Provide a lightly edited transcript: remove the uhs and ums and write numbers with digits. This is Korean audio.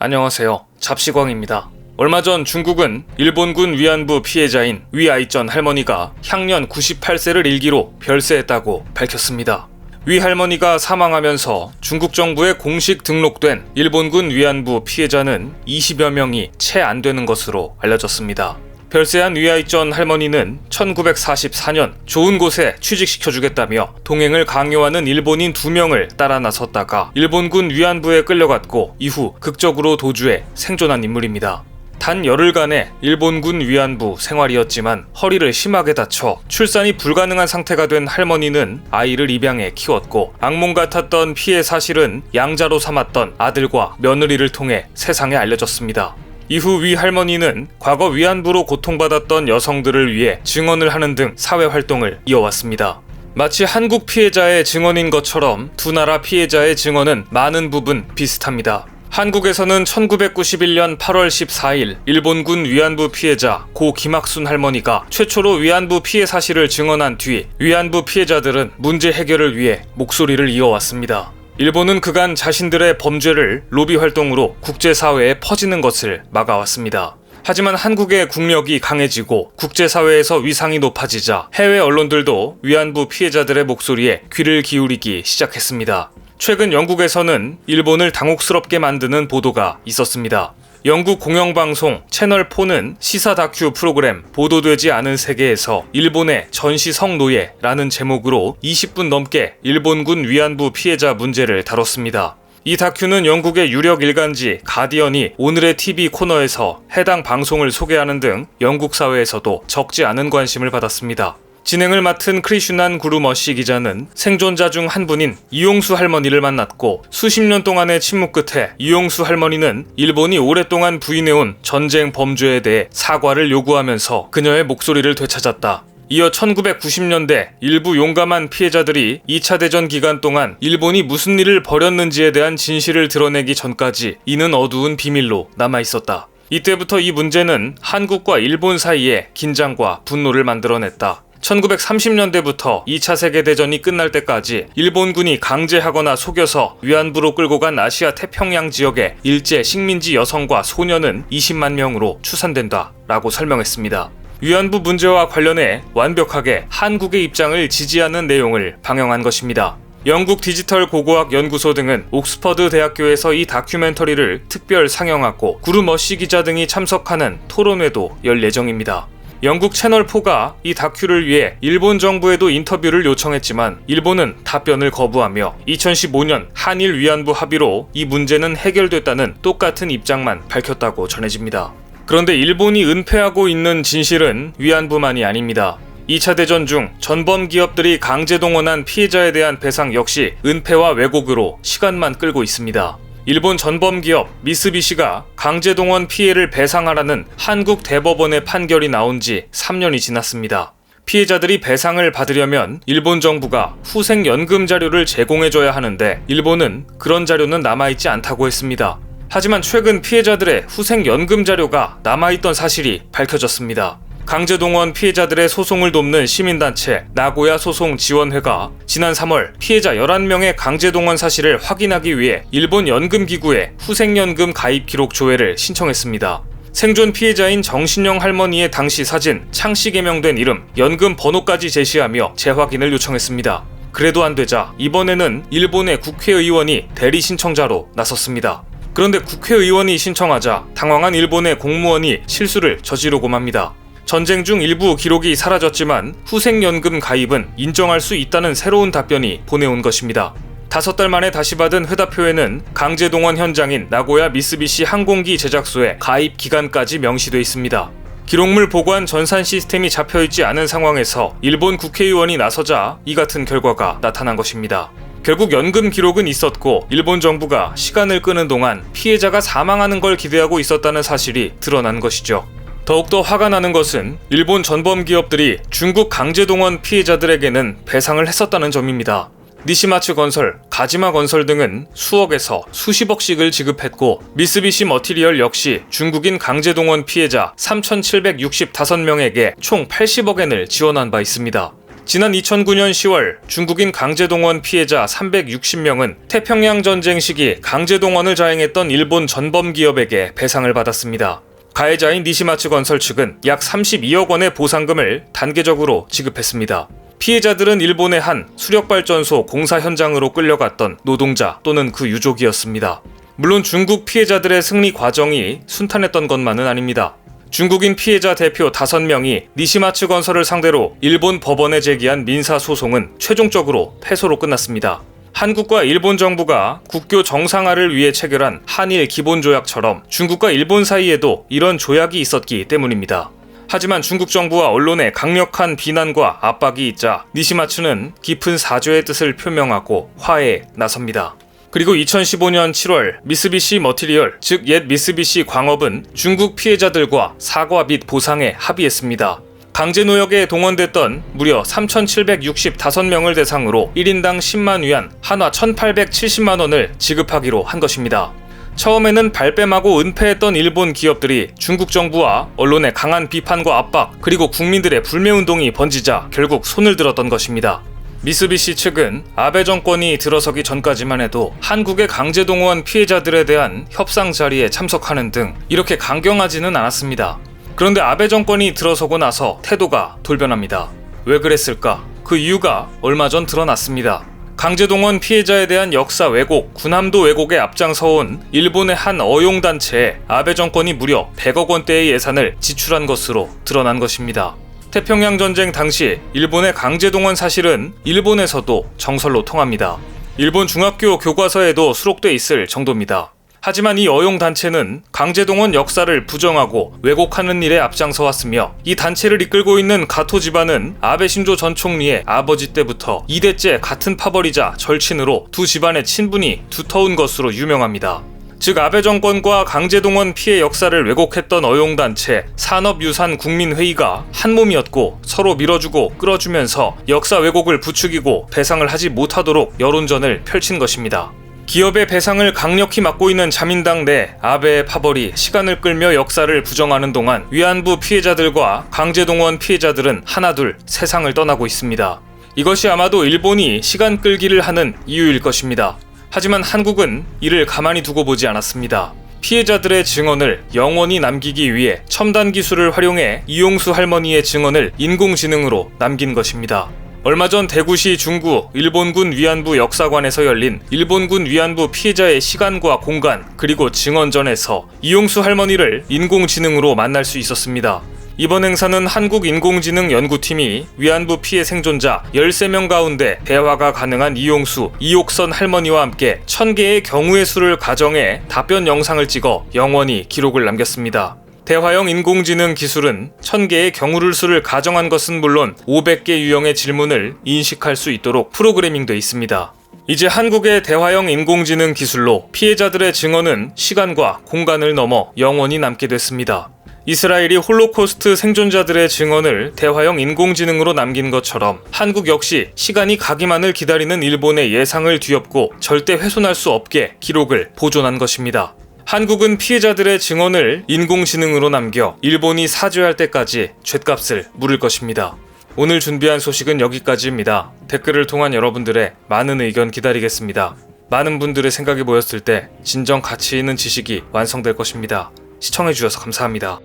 안녕하세요. 잡시광입니다. 얼마 전 중국은 일본군 위안부 피해자인 위아이전 할머니가 향년 98세를 일기로 별세했다고 밝혔습니다. 위 할머니가 사망하면서 중국 정부에 공식 등록된 일본군 위안부 피해자는 20여 명이 채 안 되는 것으로 알려졌습니다. 별세한 위아이전 할머니는 1944년 좋은 곳에 취직시켜주겠다며 동행을 강요하는 일본인 2명을 따라 나섰다가 일본군 위안부에 끌려갔고 이후 극적으로 도주해 생존한 인물입니다. 단 열흘간의 일본군 위안부 생활이었지만 허리를 심하게 다쳐 출산이 불가능한 상태가 된 할머니는 아이를 입양해 키웠고 악몽 같았던 피해 사실은 양자로 삼았던 아들과 며느리를 통해 세상에 알려졌습니다. 이후 위 할머니는 과거 위안부로 고통받았던 여성들을 위해 증언을 하는 등 사회활동을 이어왔습니다. 마치 한국 피해자의 증언인 것처럼 두 나라 피해자의 증언은 많은 부분 비슷합니다. 한국에서는 1991년 8월 14일 일본군 위안부 피해자 고 김학순 할머니가 최초로 위안부 피해 사실을 증언한 뒤 위안부 피해자들은 문제 해결을 위해 목소리를 이어왔습니다. 일본은 그간 자신들의 범죄를 로비 활동으로 국제사회에 퍼지는 것을 막아왔습니다. 하지만 한국의 국력이 강해지고 국제사회에서 위상이 높아지자 해외 언론들도 위안부 피해자들의 목소리에 귀를 기울이기 시작했습니다. 최근 영국에서는 일본을 당혹스럽게 만드는 보도가 있었습니다. 영국 공영방송 채널4는 시사 다큐 프로그램 보도되지 않은 세계에서 일본의 전시 성노예라는 제목으로 20분 넘게 일본군 위안부 피해자 문제를 다뤘습니다. 이 다큐는 영국의 유력 일간지 가디언이 오늘의 TV 코너에서 해당 방송을 소개하는 등 영국 사회에서도 적지 않은 관심을 받았습니다. 진행을 맡은 크리슈난 구루머시 기자는 생존자 중 한 분인 이용수 할머니를 만났고 수십 년 동안의 침묵 끝에 이용수 할머니는 일본이 오랫동안 부인해온 전쟁 범죄에 대해 사과를 요구하면서 그녀의 목소리를 되찾았다. 이어 1990년대 일부 용감한 피해자들이 2차 대전 기간 동안 일본이 무슨 일을 벌였는지에 대한 진실을 드러내기 전까지 이는 어두운 비밀로 남아있었다. 이때부터 이 문제는 한국과 일본 사이에 긴장과 분노를 만들어냈다. 1930년대부터 2차 세계대전이 끝날 때까지 일본군이 강제하거나 속여서 위안부로 끌고 간 아시아 태평양 지역의 일제 식민지 여성과 소년은 20만 명으로 추산된다 라고 설명했습니다. 위안부 문제와 관련해 완벽하게 한국의 입장을 지지하는 내용을 방영한 것입니다. 영국 디지털 고고학 연구소 등은 옥스퍼드 대학교에서 이 다큐멘터리를 특별 상영하고 구루머시 기자 등이 참석하는 토론회도 열 예정입니다. 영국 채널4가 이 다큐를 위해 일본 정부에도 인터뷰를 요청했지만 일본은 답변을 거부하며 2015년 한일 위안부 합의로 이 문제는 해결됐다는 똑같은 입장만 밝혔다고 전해집니다. 그런데 일본이 은폐하고 있는 진실은 위안부만이 아닙니다. 2차 대전 중 전범 기업들이 강제 동원한 피해자에 대한 배상 역시 은폐와 왜곡으로 시간만 끌고 있습니다. 일본 전범기업 미쓰비시가 강제동원 피해를 배상하라는 한국 대법원의 판결이 나온 지 3년이 지났습니다. 피해자들이 배상을 받으려면 일본 정부가 후생연금 자료를 제공해줘야 하는데 일본은 그런 자료는 남아있지 않다고 했습니다. 하지만 최근 피해자들의 후생연금 자료가 남아있던 사실이 밝혀졌습니다. 강제동원 피해자들의 소송을 돕는 시민단체 나고야 소송지원회가 지난 3월 피해자 11명의 강제동원 사실을 확인하기 위해 일본 연금기구에 후생연금 가입 기록 조회를 신청했습니다. 생존 피해자인 정신영 할머니의 당시 사진, 창씨 개명된 이름, 연금 번호까지 제시하며 재확인을 요청했습니다. 그래도 안 되자 이번에는 일본의 국회의원이 대리 신청자로 나섰습니다. 그런데 국회의원이 신청하자 당황한 일본의 공무원이 실수를 저지르고 맙니다. 전쟁 중 일부 기록이 사라졌지만 후생연금 가입은 인정할 수 있다는 새로운 답변이 보내온 것입니다. 5달 만에 다시 받은 회답표에는 강제동원 현장인 나고야 미쓰비시 항공기 제작소의 가입 기간까지 명시돼 있습니다. 기록물 보관 전산 시스템이 잡혀있지 않은 상황에서 일본 국회의원이 나서자 이 같은 결과가 나타난 것입니다. 결국 연금 기록은 있었고 일본 정부가 시간을 끄는 동안 피해자가 사망하는 걸 기대하고 있었다는 사실이 드러난 것이죠. 더욱더 화가 나는 것은 일본 전범 기업들이 중국 강제동원 피해자들에게는 배상을 했었다는 점입니다. 니시마츠 건설, 가지마 건설 등은 수억에서 수십억씩을 지급했고 미쓰비시 머티리얼 역시 중국인 강제동원 피해자 3,765명에게 총 80억엔을 지원한 바 있습니다. 지난 2009년 10월 중국인 강제동원 피해자 360명은 태평양 전쟁 시기 강제동원을 자행했던 일본 전범 기업에게 배상을 받았습니다. 가해자인 니시마츠 건설 측은 약 32억 원의 보상금을 단계적으로 지급했습니다. 피해자들은 일본의 한 수력발전소 공사 현장으로 끌려갔던 노동자 또는 그 유족이었습니다. 물론 중국 피해자들의 승리 과정이 순탄했던 것만은 아닙니다. 중국인 피해자 대표 5명이 니시마츠 건설을 상대로 일본 법원에 제기한 민사소송은 최종적으로 패소로 끝났습니다. 한국과 일본 정부가 국교 정상화를 위해 체결한 한일 기본조약처럼 중국과 일본 사이에도 이런 조약이 있었기 때문입니다. 하지만 중국 정부와 언론의 강력한 비난과 압박이 있자 니시마츠는 깊은 사죄의 뜻을 표명하고 화해에 나섭니다. 그리고 2015년 7월 미쓰비시 머티리얼, 즉 옛 미쓰비시 광업은 중국 피해자들과 사과 및 보상에 합의했습니다. 강제노역에 동원됐던 무려 3,765명을 대상으로 1인당 10만 위안, 한화 1,870만 원을 지급하기로 한 것입니다. 처음에는 발뺌하고 은폐했던 일본 기업들이 중국 정부와 언론의 강한 비판과 압박, 그리고 국민들의 불매운동이 번지자 결국 손을 들었던 것입니다. 미쓰비시 측은 아베 정권이 들어서기 전까지만 해도 한국의 강제동원 피해자들에 대한 협상 자리에 참석하는 등 이렇게 강경하지는 않았습니다. 그런데 아베 정권이 들어서고 나서 태도가 돌변합니다. 왜 그랬을까? 그 이유가 얼마 전 드러났습니다. 강제동원 피해자에 대한 역사 왜곡, 군함도 왜곡에 앞장서온 일본의 한 어용단체에 아베 정권이 무려 100억 원대의 예산을 지출한 것으로 드러난 것입니다. 태평양 전쟁 당시 일본의 강제동원 사실은 일본에서도 정설로 통합니다. 일본 중학교 교과서에도 수록돼 있을 정도입니다. 하지만 이 어용단체는 강제동원 역사를 부정하고 왜곡하는 일에 앞장서 왔으며 이 단체를 이끌고 있는 가토 집안은 아베 신조 전 총리의 아버지 때부터 2대째 같은 파벌이자 절친으로 두 집안의 친분이 두터운 것으로 유명합니다. 즉 아베 정권과 강제동원 피해 역사를 왜곡했던 어용단체 산업유산국민회의가 한몸이었고 서로 밀어주고 끌어주면서 역사 왜곡을 부추기고 배상을 하지 못하도록 여론전을 펼친 것입니다. 기업의 배상을 강력히 막고 있는 자민당 내 아베의 파벌이 시간을 끌며 역사를 부정하는 동안 위안부 피해자들과 강제동원 피해자들은 하나둘 세상을 떠나고 있습니다. 이것이 아마도 일본이 시간 끌기를 하는 이유일 것입니다. 하지만 한국은 이를 가만히 두고 보지 않았습니다. 피해자들의 증언을 영원히 남기기 위해 첨단 기술을 활용해 이용수 할머니의 증언을 인공지능으로 남긴 것입니다. 얼마 전 대구시 중구 일본군 위안부 역사관에서 열린 일본군 위안부 피해자의 시간과 공간 그리고 증언전에서 이용수 할머니를 인공지능으로 만날 수 있었습니다. 이번 행사는 한국인공지능연구팀이 위안부 피해 생존자 13명 가운데 대화가 가능한 이용수, 이옥선 할머니와 함께 1000개의 경우의 수를 가정해 답변 영상을 찍어 영원히 기록을 남겼습니다. 대화형 인공지능 기술은 1000개의 경우를 수를 가정한 것은 물론 500개 유형의 질문을 인식할 수 있도록 프로그래밍돼 있습니다. 이제 한국의 대화형 인공지능 기술로 피해자들의 증언은 시간과 공간을 넘어 영원히 남게 됐습니다. 이스라엘이 홀로코스트 생존자들의 증언을 대화형 인공지능으로 남긴 것처럼 한국 역시 시간이 가기만을 기다리는 일본의 예상을 뒤엎고 절대 훼손할 수 없게 기록을 보존한 것입니다. 한국은 피해자들의 증언을 인공지능으로 남겨 일본이 사죄할 때까지 죗값을 물을 것입니다. 오늘 준비한 소식은 여기까지입니다. 댓글을 통한 여러분들의 많은 의견 기다리겠습니다. 많은 분들의 생각이 모였을 때 진정 가치 있는 지식이 완성될 것입니다. 시청해주셔서 감사합니다.